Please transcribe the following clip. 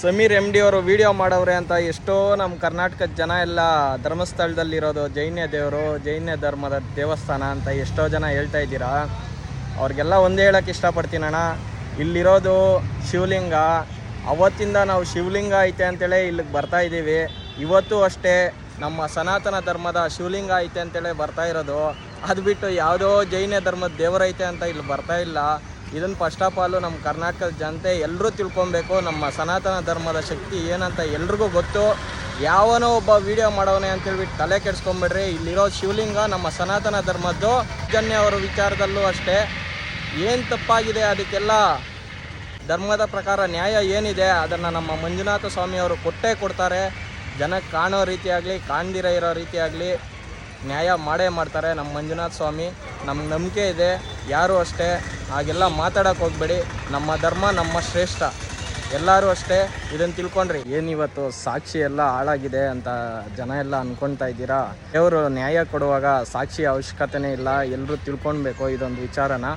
Sameer MD ಅವರು video ಮಾಡವ್ರೆ ಅಂತ ಎಷ್ಟೋ ನಮ್ಮ ಕರ್ನಾಟಕದ ಜನ ಎಲ್ಲ ಧರ್ಮಸ್ಥಳದಲ್ಲಿರೋದು ಜೈನ ಧರ್ಮದ ದೇವಸ್ಥಾನ ಅಂತ ಎಷ್ಟೋ ಜನ ಹೇಳ್ತಾ ಇದ್ದೀರಾ. ಅವ್ರಿಗೆಲ್ಲ ಒಂದೇ ಹೇಳೋಕ್ಕೆ ಇಷ್ಟಪಡ್ತೀನಣ್ಣ, ಇಲ್ಲಿರೋದು ಶಿವಲಿಂಗ. ಅವತ್ತಿಂದ ನಾವು ಶಿವಲಿಂಗ ಐತೆ ಅಂತೇಳಿ ಇಲ್ಲಿಗೆ ಬರ್ತಾ ಇದ್ದೀವಿ. ಇವತ್ತು ಅಷ್ಟೇ ನಮ್ಮ ಸನಾತನ ಧರ್ಮದ ಶಿವಲಿಂಗ ಐತೆ ಅಂತೇಳಿ ಬರ್ತಾ ಇರೋದು. ಅದು ಬಿಟ್ಟು ಯಾವುದೋ ಜೈನ ಧರ್ಮದ ದೇವರೈತೆ ಅಂತ ಇಲ್ಲಿ ಬರ್ತಾ ಇಲ್ಲ. ಇದನ್ನು ಫಸ್ಟ್ ಆಫ್ ಆಲು ನಮ್ಮ ಕರ್ನಾಟಕದ ಜನತೆ ಎಲ್ಲರೂ ತಿಳ್ಕೊಬೇಕು. ನಮ್ಮ ಸನಾತನ ಧರ್ಮದ ಶಕ್ತಿ ಏನಂತ ಎಲ್ರಿಗೂ ಗೊತ್ತು. ಯಾವನೋ ಒಬ್ಬ ವಿಡಿಯೋ ಮಾಡೋನೆ ಅಂತೇಳ್ಬಿಟ್ಟು ತಲೆ ಕೆಡಿಸ್ಕೊಂಬಿಡ್ರಿ. ಇಲ್ಲಿರೋ ಶಿವಲಿಂಗ ನಮ್ಮ ಸನಾತನ ಧರ್ಮದ್ದು. ಜನ್ಯ ಅವರ ವಿಚಾರದಲ್ಲೂ ಅಷ್ಟೇ ಏನು ತಪ್ಪಾಗಿದೆ ಅದಕ್ಕೆಲ್ಲ ಧರ್ಮದ ಪ್ರಕಾರ ನ್ಯಾಯ ಏನಿದೆ ಅದನ್ನು ನಮ್ಮ ಮಂಜುನಾಥ ಸ್ವಾಮಿಯವರು ಕೊಟ್ಟೇ ಕೊಡ್ತಾರೆ. ಜನಕ್ಕೆ ಕಾಣೋ ರೀತಿಯಾಗಲಿ ಕಾಣ್ದಿರ ಇರೋ ರೀತಿಯಾಗಲಿ ನ್ಯಾಯ ಮಾಡೇ ಮಾಡ್ತಾರೆ ನಮ್ಮ ಮಂಜುನಾಥ ಸ್ವಾಮಿ. ನಮ್ಗೆ ನಂಬಿಕೆ ಇದೆ. ಯಾರೂ ಅಷ್ಟೇ ಹಾಗೆಲ್ಲ ಮಾತಾಡೋಕೆ ಹೋಗಬೇಡಿ. ನಮ್ಮ ಧರ್ಮ ನಮ್ಮ ಶ್ರೇಷ್ಠ. ಎಲ್ಲರೂ ಅಷ್ಟೇ ಇದನ್ನು ತಿಳ್ಕೊಂಡ್ರಿ. ಏನಿವತ್ತು ಸಾಕ್ಷಿ ಎಲ್ಲ ಹಾಳಾಗಿದೆ ಅಂತ ಜನ ಎಲ್ಲ ಅಂದ್ಕೊಳ್ತಾ ಇದ್ದೀರಾ. ದೇವರು ನ್ಯಾಯ ಕೊಡುವಾಗ ಸಾಕ್ಷಿ ಅವಶ್ಯಕತೆನೇ ಇಲ್ಲ. ಎಲ್ಲರೂ ತಿಳ್ಕೊಳ್ಬೇಕು ಇದೊಂದು ವಿಚಾರನ.